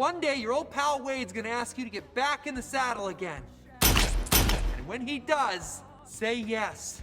One day your old pal Wade's gonna ask you to get back in the saddle again. And when he does, say yes.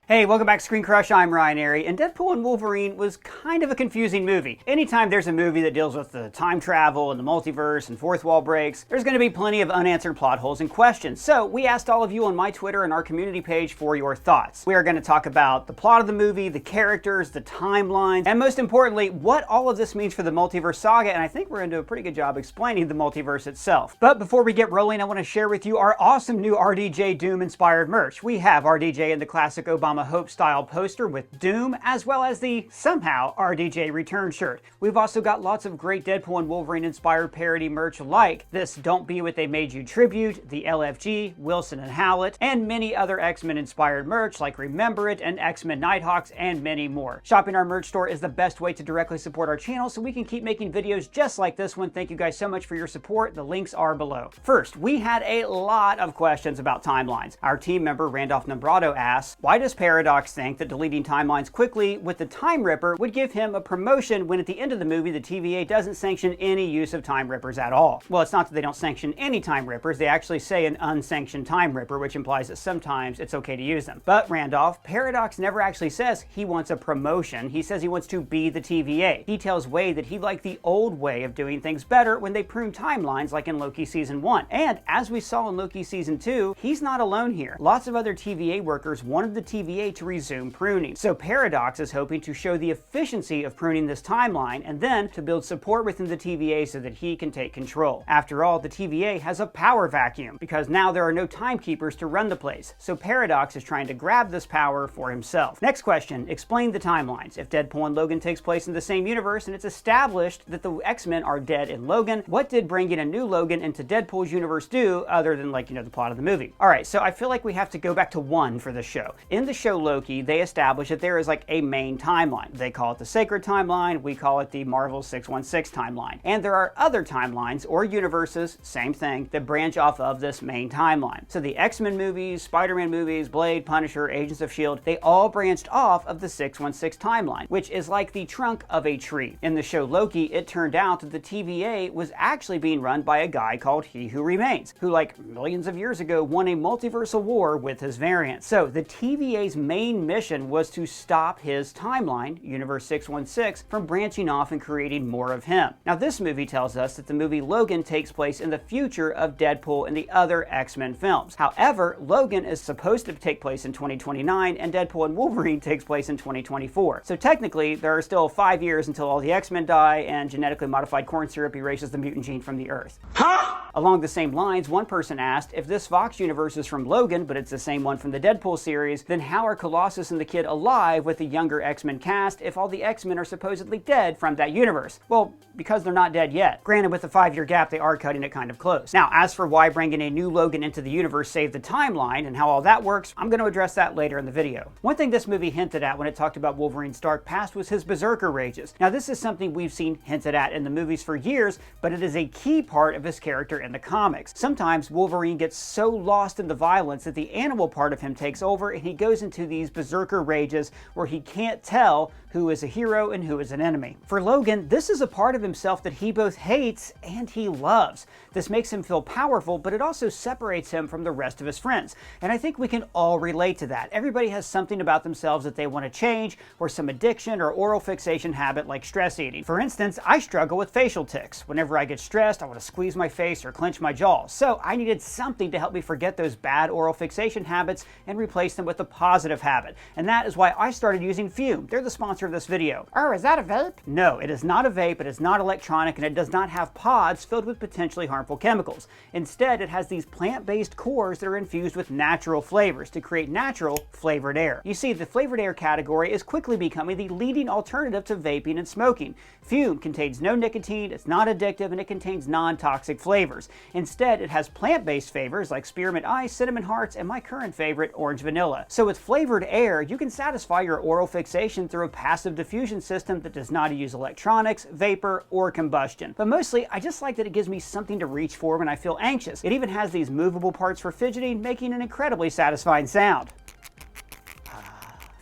Hey, welcome back to ScreenCrush. I'm Ryan Airy, and Deadpool and Wolverine was kind of a confusing movie. Anytime there's a movie that deals with the time travel and the multiverse and fourth wall breaks, there's going to be plenty of unanswered plot holes and questions. So we asked all of you on my Twitter and our community page for your thoughts. We are going to talk about the plot of the movie, the characters, the timelines, and most importantly, what all of this means for the multiverse saga, and I think we're going to do a pretty good job explaining the multiverse itself. But before we get rolling, I want to share with you our awesome new RDJ Doom-inspired merch. We have RDJ in the classic Obama Hope style poster with Doom, as well as the somehow RDJ return shirt. We've also got lots of great Deadpool and Wolverine inspired parody merch like this Don't Be What They Made You tribute, the LFG, Wilson and Howlett, and many other X-Men inspired merch like Remember It and X-Men Nighthawks, and many more. Shopping our merch store is the best way to directly support our channel so we can keep making videos just like this one. Thank you guys so much for your support. The links are below. First, we had a lot of questions about timelines. Our team member Randolph Nombrado asks, why does Paradox think that deleting timelines quickly with the Time Ripper would give him a promotion when at the end of the movie the TVA doesn't sanction any use of Time Rippers at all? Well, it's not that they don't sanction any Time Rippers, they actually say an unsanctioned Time Ripper, which implies that sometimes it's okay to use them. But Randolph, Paradox never actually says he wants a promotion, he says he wants to be the TVA. He tells Wade that he liked the old way of doing things better when they pruned timelines like in Loki Season 1. And as we saw in Loki Season 2, he's not alone here. Lots of other TVA workers wanted the TVA to resume pruning. So Paradox is hoping to show the efficiency of pruning this timeline and then to build support within the TVA so that he can take control. After all, the TVA has a power vacuum because now there are no timekeepers to run the place. So Paradox is trying to grab this power for himself. Next question, explain the timelines. If Deadpool and Logan takes place in the same universe and it's established that the X-Men are dead in Logan, what did bringing a new Logan into Deadpool's universe do other than the plot of the movie? Alright, so I feel like we have to go back to one for the show. In the show Loki, they establish that there is a main timeline. They call it the Sacred Timeline, we call it the Marvel 616 timeline. And there are other timelines or universes, same thing, that branch off of this main timeline. So the X-Men movies, Spider-Man movies, Blade, Punisher, Agents of S.H.I.E.L.D., they all branched off of the 616 timeline, which is like the trunk of a tree. In the show Loki, it turned out that the TVA was actually being run by a guy called He Who Remains, who millions of years ago won a multiversal war with his variants. So the TVA's main mission was to stop his timeline, Universe 616, from branching off and creating more of him. Now this movie tells us that the movie Logan takes place in the future of Deadpool and the other X-Men films. However, Logan is supposed to take place in 2029 and Deadpool and Wolverine takes place in 2024. So technically, there are still 5 years until all the X-Men die and genetically modified corn syrup erases the mutant gene from the Earth. Huh? Along the same lines, one person asked, if this Vox universe is from Logan, but it's the same one from the Deadpool series, then how are Colossus and the Kid alive with the younger X-Men cast if all the X-Men are supposedly dead from that universe? Well, because they're not dead yet. Granted, with the 5-year gap, they are cutting it kind of close. Now, as for why bringing a new Logan into the universe saved the timeline and how all that works, I'm going to address that later in the video. One thing this movie hinted at when it talked about Wolverine's dark past was his berserker rages. Now, this is something we've seen hinted at in the movies for years, but it is a key part of his character in the comics. Sometimes Wolverine gets so lost in the violence that the animal part of him takes over and he goes into these berserker rages where he can't tell who is a hero and who is an enemy. For Logan, this is a part of himself that he both hates and he loves. This makes him feel powerful, but it also separates him from the rest of his friends. And I think we can all relate to that. Everybody has something about themselves that they want to change, or some addiction or oral fixation habit like stress eating. For instance, I struggle with facial tics. Whenever I get stressed, I want to squeeze my face or clench my jaw. So I needed something to help me forget those bad oral fixation habits and replace them with a positive habit. And that is why I started using Fume. They're the sponsor of this video. Oh, is that a vape? No, it is not a vape, it is not electronic, and it does not have pods filled with potentially harmful chemicals. Instead, it has these plant-based cores that are infused with natural flavors to create natural flavored air. You see, the flavored air category is quickly becoming the leading alternative to vaping and smoking. Fume contains no nicotine, it's not addictive, and it contains non-toxic flavors. Instead, it has plant-based flavors like spearmint ice, cinnamon hearts, and my current favorite, orange vanilla. So with flavored air, you can satisfy your oral fixation through a passive diffusion system that does not use electronics, vapor, or combustion. But mostly, I just like that it gives me something to reach for when I feel anxious. It even has these movable parts for fidgeting, making an incredibly satisfying sound.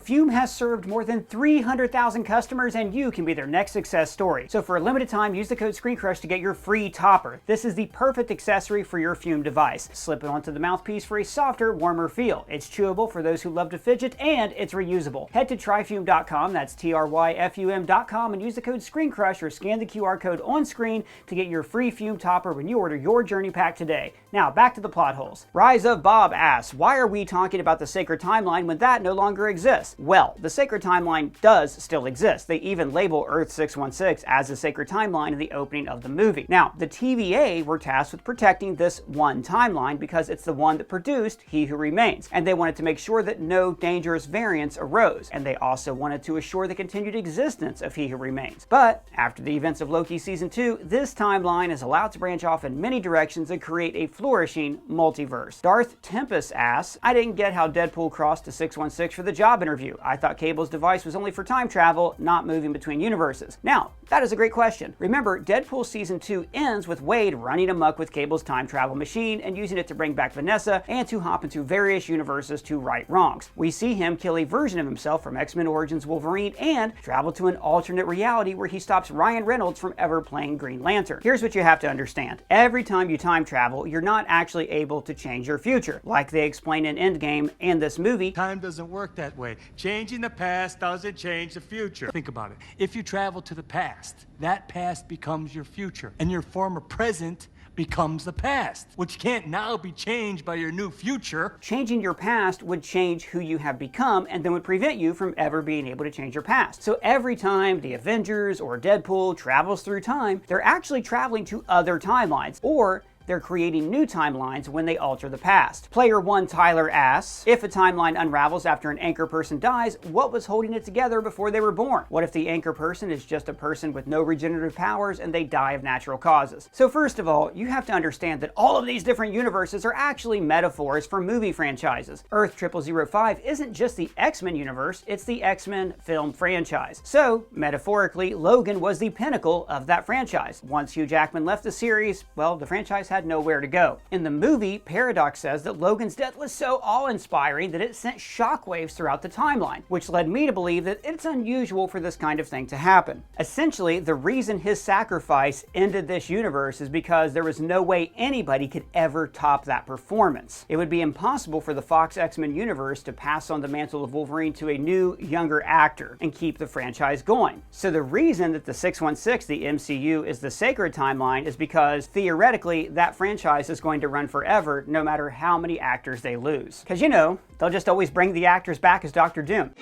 Fume has served more than 300,000 customers, and you can be their next success story. So for a limited time, use the code ScreenCrush to get your free topper. This is the perfect accessory for your Fume device. Slip it onto the mouthpiece for a softer, warmer feel. It's chewable for those who love to fidget, and it's reusable. Head to tryfume.com, that's tryfum.com, and use the code ScreenCrush or scan the QR code on screen to get your free Fume topper when you order your journey pack today. Now, back to the plot holes. Rise of Bob asks, why are we talking about the sacred timeline when that no longer exists? Well, the sacred timeline does still exist. They even label Earth 616 as a sacred timeline in the opening of the movie. Now, the TVA were tasked with protecting this one timeline because it's the one that produced He Who Remains, and they wanted to make sure that no dangerous variants arose, and they also wanted to assure the continued existence of He Who Remains. But after the events of Loki Season 2, this timeline is allowed to branch off in many directions and create a flourishing multiverse. Darth Tempest asks, I didn't get how Deadpool crossed to 616 for the job interview. I thought Cable's device was only for time travel, not moving between universes. Now, that is a great question. Remember, Deadpool Season 2 ends with Wade running amok with Cable's time travel machine and using it to bring back Vanessa and to hop into various universes to right wrongs. We see him kill a version of himself from X-Men Origins Wolverine and travel to an alternate reality where he stops Ryan Reynolds from ever playing Green Lantern. Here's what you have to understand. Every time you time travel, you're not actually able to change your future. Like they explain in Endgame and this movie, time doesn't work that way. Changing the past doesn't change the future. Think about it. If you travel to the past, that past becomes your future, and your former present becomes the past, which can't now be changed by your new future. Changing your past would change who you have become and then would prevent you from ever being able to change your past. So every time the Avengers or Deadpool travels through time, they're actually traveling to other timelines, or they're creating new timelines when they alter the past. Player 1 Tyler asks, if a timeline unravels after an anchor person dies, what was holding it together before they were born? What if the anchor person is just a person with no regenerative powers and they die of natural causes? So first of all, you have to understand that all of these different universes are actually metaphors for movie franchises. Earth 0005 isn't just the X-Men universe, it's the X-Men film franchise. So, metaphorically, Logan was the pinnacle of that franchise. Once Hugh Jackman left the series, well, the franchise had nowhere to go. In the movie, Paradox says that Logan's death was so awe-inspiring that it sent shockwaves throughout the timeline, which led me to believe that it's unusual for this kind of thing to happen. Essentially, the reason his sacrifice ended this universe is because there was no way anybody could ever top that performance. It would be impossible for the Fox X-Men universe to pass on the mantle of Wolverine to a new, younger actor and keep the franchise going. So the reason that the 616, the MCU, is the sacred timeline is because, theoretically, that franchise is going to run forever no matter how many actors they lose. Because, you know, they'll just always bring the actors back as Dr. Doom.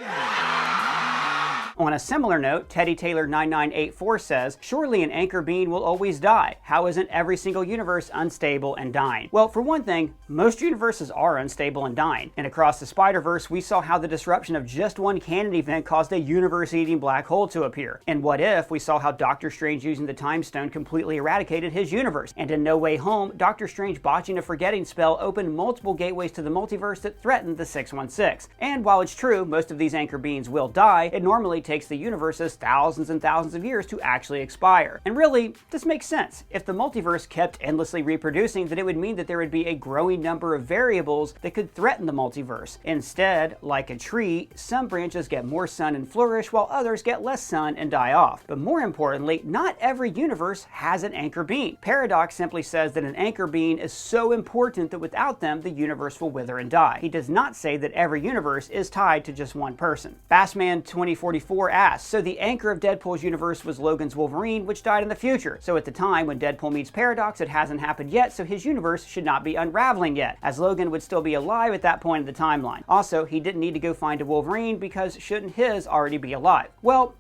On a similar note, Teddy Taylor 9984 says, surely an anchor being will always die. How isn't every single universe unstable and dying? Well, for one thing, most universes are unstable and dying. And across the Spider-Verse, we saw how the disruption of just one canon event caused a universe-eating black hole to appear. And What If, we saw how Doctor Strange using the Time Stone completely eradicated his universe. And in No Way Home, Doctor Strange botching a forgetting spell opened multiple gateways to the multiverse that threatened the 616. And while it's true, most of these anchor beings will die, it normally takes the universes thousands and thousands of years to actually expire. And really, this makes sense. If the multiverse kept endlessly reproducing, then it would mean that there would be a growing number of variables that could threaten the multiverse. Instead, like a tree, some branches get more sun and flourish, while others get less sun and die off. But more importantly, not every universe has an anchor being. Paradox simply says that an anchor being is so important that without them, the universe will wither and die. He does not say that every universe is tied to just one person. Bassman 2044 asks, so the anchor of Deadpool's universe was Logan's Wolverine, which died in the future. So at the time when Deadpool meets Paradox, it hasn't happened yet, so his universe should not be unraveling yet, as Logan would still be alive at that point in the timeline. Also, he didn't need to go find a Wolverine because shouldn't his already be alive? Well,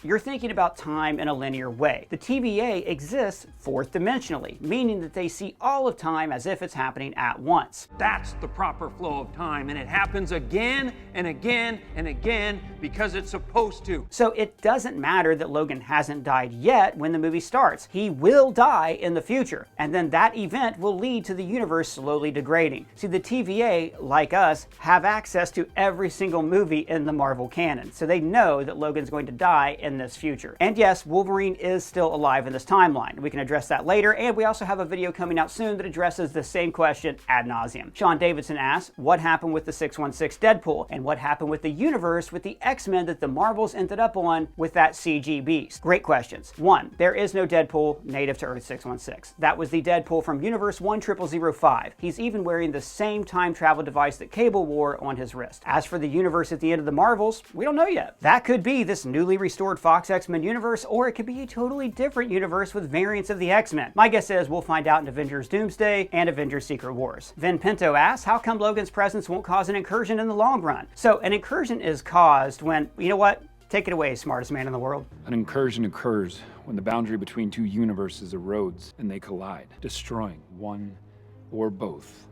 you're thinking about time in a linear way. The TVA exists fourth dimensionally, meaning that they see all of time as if it's happening at once. That's the proper flow of time, and it happens again and again and again because it's supposed to. So it doesn't matter that Logan hasn't died yet when the movie starts. He will die in the future, and then that event will lead to the universe slowly degrading. See, the TVA, like us, have access to every single movie in the Marvel canon, so they know that Logan's going to die in this future. And yes, Wolverine is still alive in this timeline. We can address that later, and we also have a video coming out soon that addresses the same question ad nauseum. Sean Davidson asks, what happened with the 616 Deadpool? And what happened with the universe with the X-Men that the Marvels ended up on with that CG beast? Great questions. 1. There is no Deadpool native to Earth 616. That was the Deadpool from Universe 10005. He's even wearing the same time travel device that Cable wore on his wrist. As for the universe at the end of the Marvels, we don't know yet. That could be this newly restored Fox X-Men universe, or it could be a totally different universe with variants of the X-Men. My guess is we'll find out in Avengers Doomsday and Avengers Secret Wars. Vin Pinto asks, how come Logan's presence won't cause an incursion in the long run? So an incursion is caused when, you know what? Take it away, smartest man in the world. An incursion occurs when the boundary between two universes erodes and they collide, destroying one or both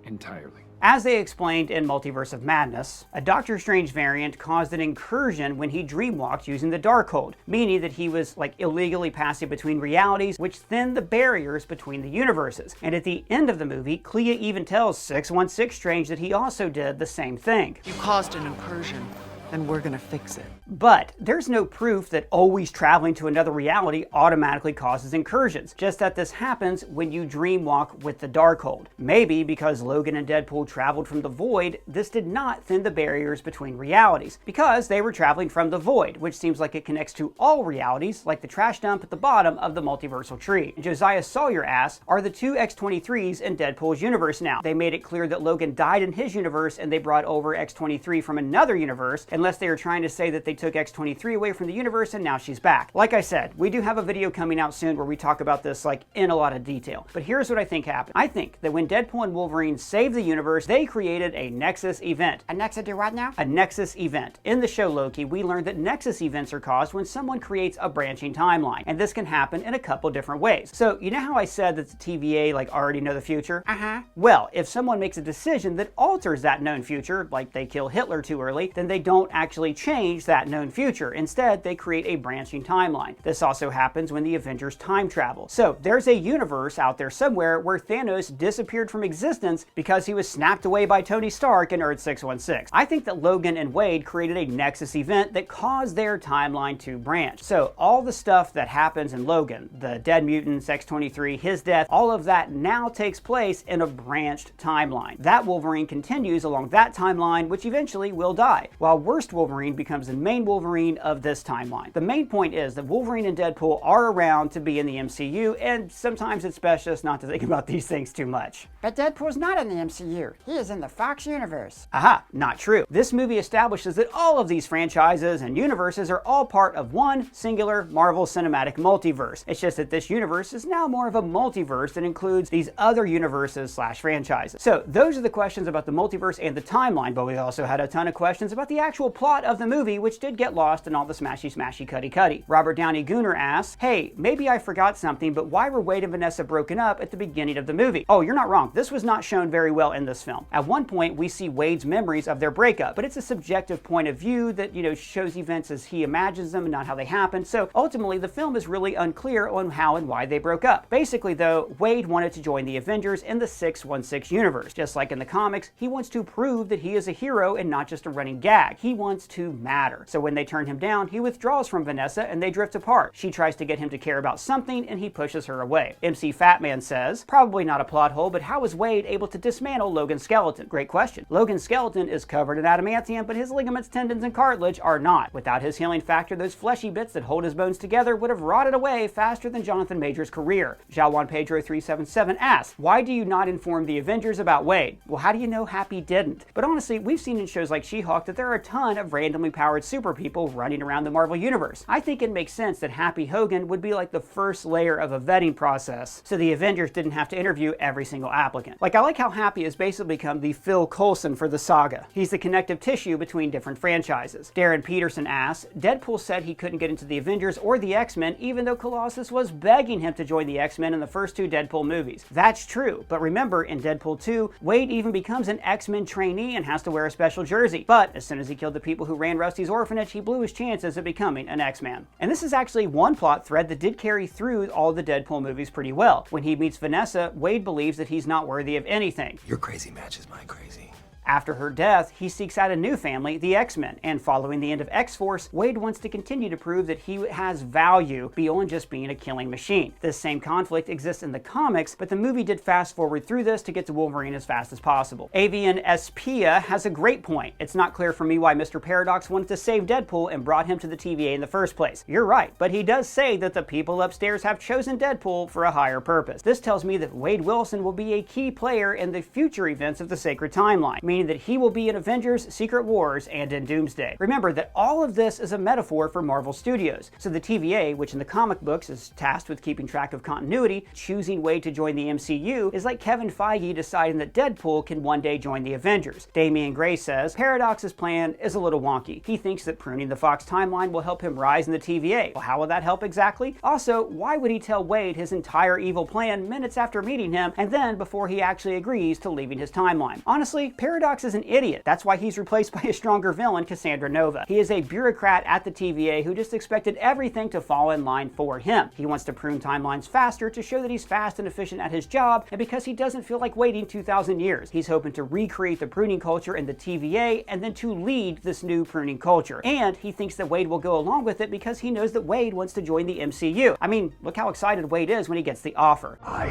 entirely. As they explained in Multiverse of Madness, a Doctor Strange variant caused an incursion when he dreamwalked using the Darkhold, meaning that he was illegally passing between realities, which thinned the barriers between the universes. And at the end of the movie, Clea even tells 616 Strange that he also did the same thing. You caused an incursion, and we're gonna fix it. But there's no proof that always traveling to another reality automatically causes incursions, just that this happens when you dreamwalk with the Darkhold. Maybe because Logan and Deadpool traveled from the Void, this did not thin the barriers between realities, because they were traveling from the Void, which seems like it connects to all realities, like the trash dump at the bottom of the multiversal tree. And Josiah Sawyer asks, are the two X-23s in Deadpool's universe now? They made it clear that Logan died in his universe and they brought over X-23 from another universe, unless they were trying to say that they took X-23 away from the universe and now she's back. Like I said, we do have a video coming out soon where we talk about this in a lot of detail. But here's what I think happened. I think that when Deadpool and Wolverine saved the universe, they created a Nexus event. A Nexus do what now? A Nexus event. In the show Loki, we learned that Nexus events are caused when someone creates a branching timeline. And this can happen in a couple different ways. So you know how I said that the TVA already know the future? Uh-huh. Well, if someone makes a decision that alters that known future, like they kill Hitler too early, then they don't actually change that known future. Instead, they create a branching timeline. This also happens when the Avengers time travel. So there's a universe out there somewhere where Thanos disappeared from existence because he was snapped away by Tony Stark in Earth 616. I think that Logan and Wade created a Nexus event that caused their timeline to branch. So all the stuff that happens in Logan, the dead mutants, X-23, his death, all of that now takes place in a branched timeline. That Wolverine continues along that timeline, which eventually will die, while Worst Wolverine becomes the main Wolverine of this timeline. The main point is that Wolverine and Deadpool are around to be in the MCU, and sometimes it's best just not to think about these things too much. But Deadpool's not in the MCU. He is in the Fox universe. Aha, not true. This movie establishes that all of these franchises and universes are all part of one singular Marvel Cinematic Multiverse. It's just that this universe is now more of a multiverse that includes these other universes / franchises. So those are the questions about the multiverse and the timeline, but we also had a ton of questions about the actual plot of the movie, which did get lost in all the smashy cuddy. Robert Downey Gooner asks, hey, maybe I forgot something, but why were Wade and Vanessa broken up at the beginning of the movie? Oh, you're not wrong. This was not shown very well in this film. At one point, we see Wade's memories of their breakup, but it's a subjective point of view that, shows events as he imagines them and not how they happen. So ultimately, the film is really unclear on how and why they broke up. Basically, though, Wade wanted to join the Avengers in the 616 universe. Just like in the comics, he wants to prove that he is a hero and not just a running gag. He wants to matter. So when they turn him down, he withdraws from Vanessa and they drift apart. She tries to get him to care about something and he pushes her away. MC Fatman says, probably not a plot hole, but how was Wade able to dismantle Logan's skeleton? Great question. Logan's skeleton is covered in adamantium, but his ligaments, tendons, and cartilage are not. Without his healing factor, those fleshy bits that hold his bones together would have rotted away faster than Jonathan Major's career. Jawan Pedro 377 asks, why do you not inform the Avengers about Wade? Well, how do you know Happy didn't? But honestly, we've seen in shows like She-Hulk that there are a ton of randomly powered super people running around the Marvel Universe. I think it makes sense that Happy Hogan would be like the first layer of a vetting process, so the Avengers didn't have to interview every single applicant. I like how Happy has basically become the Phil Coulson for the saga. He's the connective tissue between different franchises. Darren Peterson asks, Deadpool said he couldn't get into the Avengers or the X-Men even though Colossus was begging him to join the X-Men in the first two Deadpool movies. That's true, but remember, in Deadpool 2, Wade even becomes an X-Men trainee and has to wear a special jersey. But as soon as he killed the people who ran Rusty's orphanage, he blew his chances of becoming an X-Man. And this is actually one plot thread that did carry through all the Deadpool movies pretty well. When he meets Vanessa, Wade believes that he's not worthy of anything. Your crazy matches my crazy. After her death, he seeks out a new family, the X-Men, and following the end of X-Force, Wade wants to continue to prove that he has value beyond just being a killing machine. This same conflict exists in the comics, but the movie did fast forward through this to get to Wolverine as fast as possible. Avian Espia has a great point. It's not clear for me why Mr. Paradox wanted to save Deadpool and brought him to the TVA in the first place. You're right, but he does say that the people upstairs have chosen Deadpool for a higher purpose. This tells me that Wade Wilson will be a key player in the future events of the Sacred Timeline, meaning that he will be in Avengers, Secret Wars, and in Doomsday. Remember that all of this is a metaphor for Marvel Studios, so the TVA, which in the comic books is tasked with keeping track of continuity, choosing Wade to join the MCU is like Kevin Feige deciding that Deadpool can one day join the Avengers. Damian Gray says, Paradox's plan is a little wonky. He thinks that pruning the Fox timeline will help him rise in the TVA. Well, how will that help exactly? Also, why would he tell Wade his entire evil plan minutes after meeting him and then before he actually agrees to leaving his timeline? Honestly, Paradox is an idiot. That's why he's replaced by a stronger villain, Cassandra Nova. He is a bureaucrat at the TVA who just expected everything to fall in line for him. He wants to prune timelines faster to show that he's fast and efficient at his job, and because he doesn't feel like waiting 2,000 years. He's hoping to recreate the pruning culture in the TVA and then to lead this new pruning culture. And he thinks that Wade will go along with it because he knows that Wade wants to join the MCU. I mean, look how excited Wade is when he gets the offer. I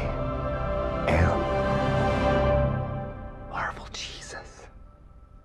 am Marvel Jesus.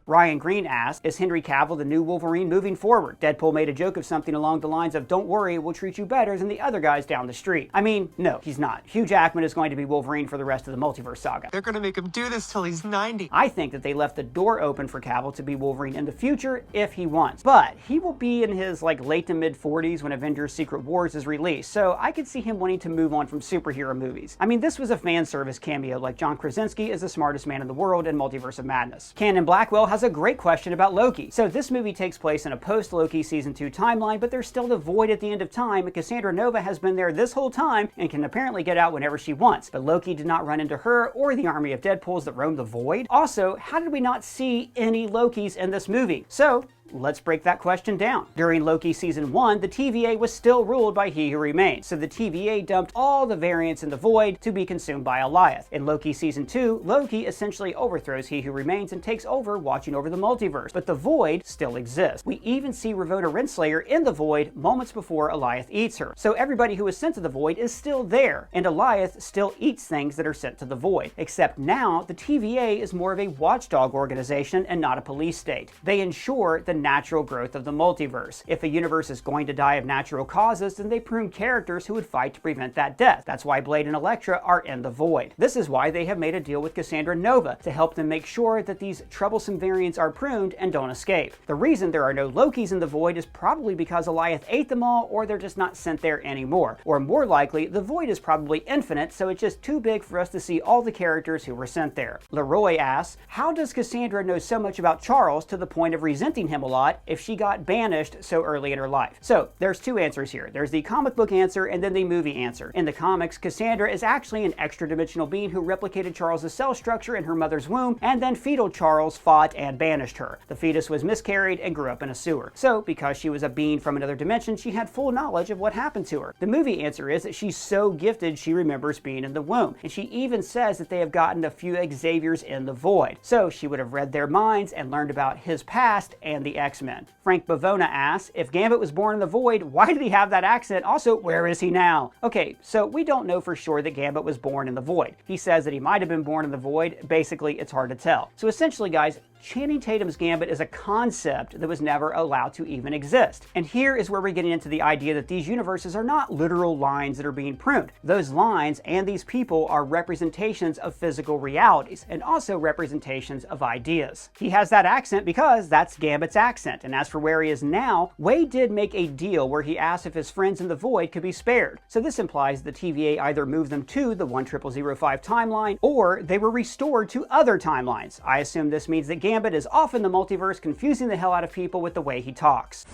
Ryan Green asked, is Henry Cavill the new Wolverine moving forward? Deadpool made a joke of something along the lines of, don't worry, we'll treat you better than the other guys down the street. I mean, no, he's not. Hugh Jackman is going to be Wolverine for the rest of the multiverse saga. They're gonna make him do this till he's 90. I think that they left the door open for Cavill to be Wolverine in the future if he wants. But he will be in his late to mid 40s when Avengers Secret Wars is released, so I could see him wanting to move on from superhero movies. I mean, this was a fan service cameo like John Krasinski is the smartest man in the world in Multiverse of Madness. Cannon Blackwell has a great question about Loki. So this movie takes place in a post-Loki Season 2 timeline, but there's still the void at the end of time, and Cassandra Nova has been there this whole time and can apparently get out whenever she wants. But Loki did not run into her or the army of Deadpools that roam the void. Also, how did we not see any Lokis in this movie? So, let's break that question down. During Loki Season 1, the TVA was still ruled by He Who Remains, so the TVA dumped all the variants in the void to be consumed by Alioth. In Loki Season 2, Loki essentially overthrows He Who Remains and takes over, watching over the multiverse, but the void still exists. We even see Ravonna Renslayer in the void moments before Alioth eats her, so everybody who was sent to the void is still there, and Alioth still eats things that are sent to the void, except now the TVA is more of a watchdog organization and not a police state. They ensure the natural growth of the multiverse. If a universe is going to die of natural causes, then they prune characters who would fight to prevent that death. That's why Blade and Elektra are in the void. This is why they have made a deal with Cassandra Nova to help them make sure that these troublesome variants are pruned and don't escape. The reason there are no Lokis in the void is probably because Alioth ate them all, or they're just not sent there anymore. Or more likely, the void is probably infinite, so it's just too big for us to see all the characters who were sent there. Leroy asks, how does Cassandra know so much about Charles to the point of resenting him a lot if she got banished so early in her life? So there's two answers here. There's the comic book answer and then the movie answer. In the comics, Cassandra is actually an extra-dimensional being who replicated Charles' cell structure in her mother's womb, and then fetal Charles fought and banished her. The fetus was miscarried and grew up in a sewer. So because she was a being from another dimension, she had full knowledge of what happened to her. The movie answer is that she's so gifted she remembers being in the womb, and she even says that they have gotten a few Xaviers in the void. So she would have read their minds and learned about his past and the X-Men. Frank Bavona asks, if Gambit was born in the void, why did he have that accent? Also, where is he now? Okay, so we don't know for sure that Gambit was born in the void. He says that he might have been born in the void. Basically, it's hard to tell. So essentially, guys, Channing Tatum's Gambit is a concept that was never allowed to even exist. And here is where we're getting into the idea that these universes are not literal lines that are being pruned. Those lines and these people are representations of physical realities and also representations of ideas. He has that accent because that's Gambit's accent. And as for where he is now, Wade did make a deal where he asked if his friends in the void could be spared. So this implies the TVA either moved them to the 10005 timeline or they were restored to other timelines. I assume this means that Gambit is off in the multiverse, confusing the hell out of people with the way he talks.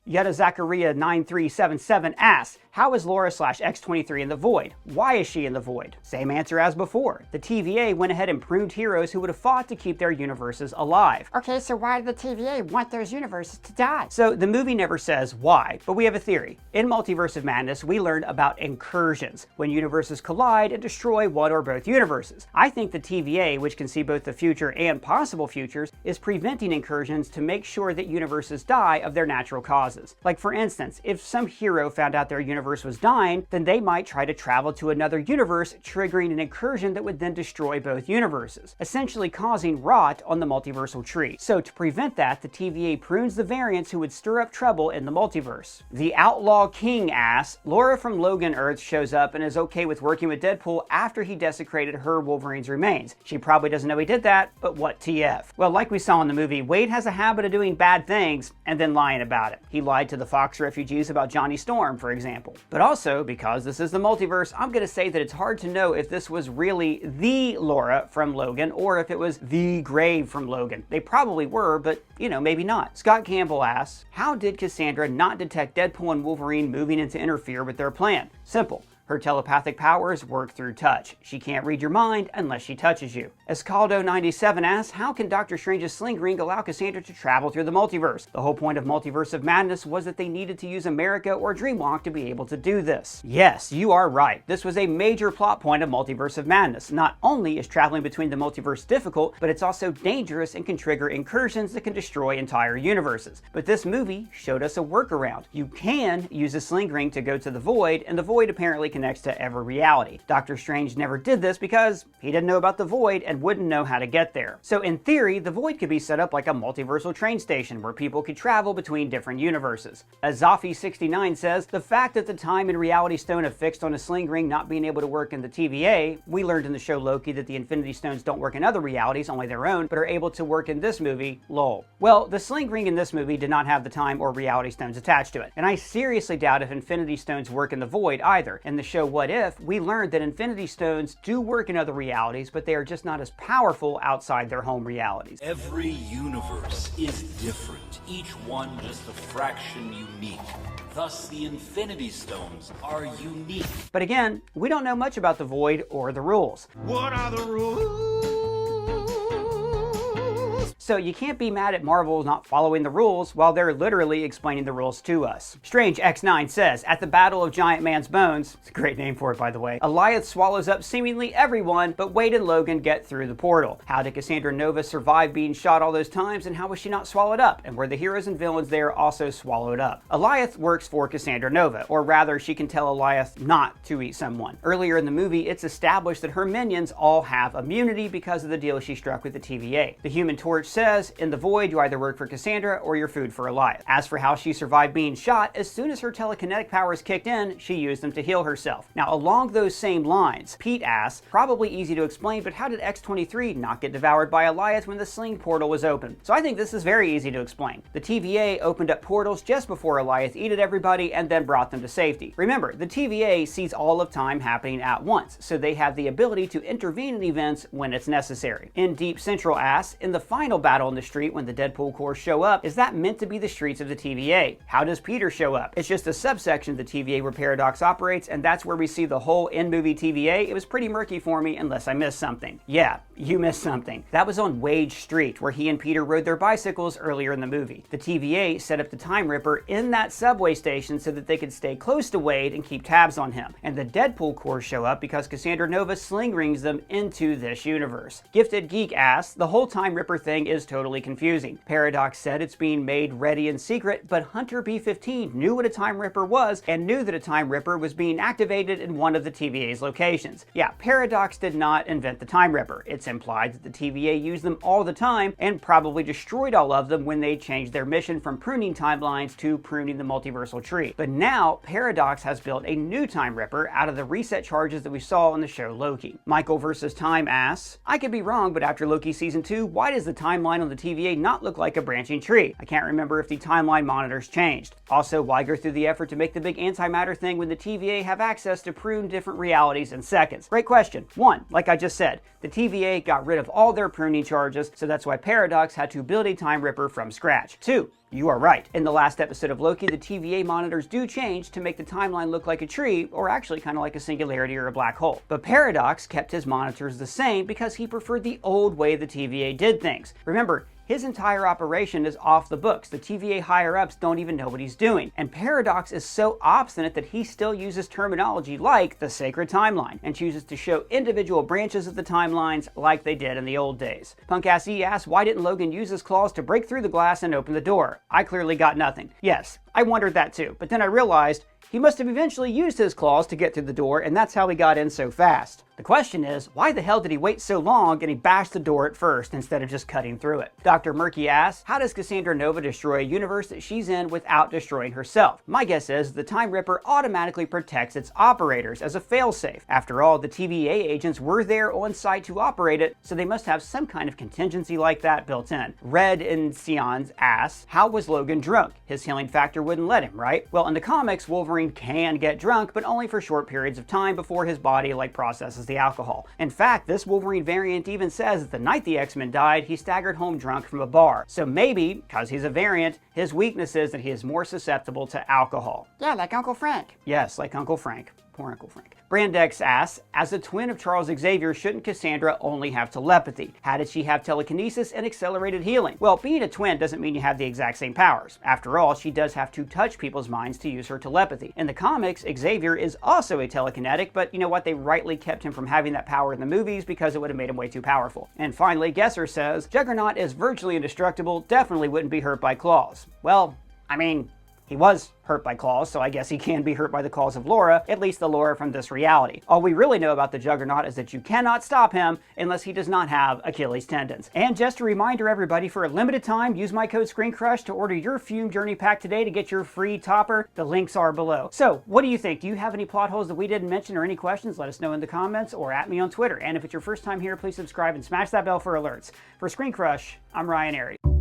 Yetta Zachariah 9377 asks, how is Laura / X-23 in the void? Why is she in the void? Same answer as before. The TVA went ahead and pruned heroes who would have fought to keep their universes alive. Okay, so why did the TVA want those universes to die? So the movie never says why, but we have a theory. In Multiverse of Madness, we learned about incursions, when universes collide and destroy one or both universes. I think the TVA, which can see both the future and possible futures, is preventing incursions to make sure that universes die of their natural causes. Like for instance, if some hero found out their universe was dying, then they might try to travel to another universe, triggering an incursion that would then destroy both universes, essentially causing rot on the multiversal tree. So to prevent that, the TVA prunes the variants who would stir up trouble in the multiverse. The Outlaw King asks, Laura from Logan Earth shows up and is okay with working with Deadpool after he desecrated her Wolverine's remains. She probably doesn't know he did that, but what TF? Well, like we saw in the movie, Wade has a habit of doing bad things and then lying about it. He lied to the Fox refugees about Johnny Storm, for example. But also, because this is the multiverse, I'm going to say that it's hard to know if this was really the Laura from Logan or if it was the Grave from Logan. They probably were, but maybe not. Scott Campbell asks, how did Cassandra not detect Deadpool and Wolverine moving in to interfere with their plan? Simple. Her telepathic powers work through touch. She can't read your mind unless she touches you. Escaldo97 asks, how can Doctor Strange's sling ring allow Cassandra to travel through the multiverse? The whole point of Multiverse of Madness was that they needed to use America or Dreamwalk to be able to do this. Yes, you are right. This was a major plot point of Multiverse of Madness. Not only is traveling between the multiverse difficult, but it's also dangerous and can trigger incursions that can destroy entire universes. But this movie showed us a workaround. You can use a sling ring to go to the void, and the void apparently connects to every reality. Doctor Strange never did this because he didn't know about the void and wouldn't know how to get there. So in theory, the void could be set up like a multiversal train station where people could travel between different universes. Azafi69 says, the fact that the time and reality stone have fixed on a sling ring not being able to work in the TVA, we learned in the show Loki that the Infinity Stones don't work in other realities, only their own, but are able to work in this movie, lol. Well, the sling ring in this movie did not have the time or reality stones attached to it, and I seriously doubt if Infinity Stones work in the void either. In the show What If, we learned that Infinity Stones do work in other realities, but they are just not as powerful outside their home realities. Every universe is different, each one just a fraction unique. Thus, the Infinity Stones are unique. But again, we don't know much about the void or the rules. What are the rules? So you can't be mad at Marvel not following the rules while they're literally explaining the rules to us. Strange X9 says, at the Battle of Giant Man's Bones, it's a great name for it by the way, Alioth swallows up seemingly everyone, but Wade and Logan get through the portal. How did Cassandra Nova survive being shot all those times, and how was she not swallowed up? And were the heroes and villains there also swallowed up? Alioth works for Cassandra Nova, or rather she can tell Alioth not to eat someone. Earlier in the movie, it's established that her minions all have immunity because of the deal she struck with the TVA. The Human Torch says, in the void, you either work for Cassandra or you're food for Alioth. As for how she survived being shot, as soon as her telekinetic powers kicked in, she used them to heal herself. Now, along those same lines, Pete asks, probably easy to explain, but how did X-23 not get devoured by Alioth when the sling portal was open? So I think this is very easy to explain. The TVA opened up portals just before Alioth eated everybody and then brought them to safety. Remember, the TVA sees all of time happening at once, so they have the ability to intervene in events when it's necessary. In Deep Central asks, in the final battle in the street when the Deadpool Corps show up, is that meant to be the streets of the TVA? How does Peter show up? It's just a subsection of the TVA where Paradox operates, and that's where we see the whole in-movie TVA. It was pretty murky for me unless I missed something. Yeah, you missed something. That was on Wade Street, where he and Peter rode their bicycles earlier in the movie. The TVA set up the Time Ripper in that subway station so that they could stay close to Wade and keep tabs on him. And the Deadpool Corps show up because Cassandra Nova sling rings them into this universe. Gifted Geek asks, the whole Time Ripper thing is totally confusing. Paradox said it's being made ready in secret, but Hunter B-15 knew what a Time Ripper was and knew that a Time Ripper was being activated in one of the TVA's locations. Yeah, Paradox did not invent the Time Ripper. It's implied that the TVA used them all the time and probably destroyed all of them when they changed their mission from pruning timelines to pruning the multiversal tree. But now, Paradox has built a new Time Ripper out of the reset charges that we saw in the show Loki. Michael vs. Time asks, I could be wrong, but after Loki Season 2, why does the timeline on the TVA not look like a branching tree? I can't remember if the timeline monitors changed. Also, why go through the effort to make the big antimatter thing when the TVA have access to prune different realities in seconds? Great question. 1, like I just said, the TVA got rid of all their pruning charges, so that's why Paradox had to build a Time Ripper from scratch. 2, You are right. In the last episode of Loki, the TVA monitors do change to make the timeline look like a tree, or actually kind of like a singularity or a black hole. But Paradox kept his monitors the same because he preferred the old way the TVA did things. Remember, his entire operation is off the books. The TVA higher-ups don't even know what he's doing. And Paradox is so obstinate that he still uses terminology like the sacred timeline and chooses to show individual branches of the timelines like they did in the old days. Punk-Ass E asks, why didn't Logan use his claws to break through the glass and open the door? I clearly got nothing. Yes, I wondered that too, but then I realized he must have eventually used his claws to get through the door, and that's how he got in so fast. The question is, why the hell did he wait so long and he bashed the door at first instead of just cutting through it? Dr. Mekhi asks, how does Cassandra Nova destroy a universe that she's in without destroying herself? My guess is the Time Ripper automatically protects its operators as a failsafe. After all, the TVA agents were there on site to operate it, so they must have some kind of contingency like that built in. Red in Sion's asks, how was Logan drunk? His healing factor wouldn't let him, right? Well, in the comics, Wolverine can get drunk, but only for short periods of time before his body processes the alcohol. In fact, this Wolverine variant even says that the night the X-Men died, he staggered home drunk from a bar. So maybe, because he's a variant, his weakness is that he is more susceptible to alcohol. Yeah, like Uncle Frank. Yes, like Uncle Frank. Poor Uncle Frank. Brandex asks, as a twin of Charles Xavier, shouldn't Cassandra only have telepathy? How did she have telekinesis and accelerated healing? Well, being a twin doesn't mean you have the exact same powers. After all, she does have to touch people's minds to use her telepathy. In the comics, Xavier is also a telekinetic, but you know what? They rightly kept him from having that power in the movies because it would have made him way too powerful. And finally, Gesser says, Juggernaut is virtually indestructible, definitely wouldn't be hurt by claws. Well, I mean, he was hurt by claws, so I guess he can be hurt by the claws of Laura, at least the Laura from this reality. All we really know about the Juggernaut is that you cannot stop him unless he does not have Achilles tendons. And just a reminder, everybody, for a limited time, use my code ScreenCrush to order your Fume Journey Pack today to get your free topper. The links are below. So, what do you think? Do you have any plot holes that we didn't mention or any questions? Let us know in the comments or at me on Twitter. And if it's your first time here, please subscribe and smash that bell for alerts. For ScreenCrush, I'm Ryan Airy.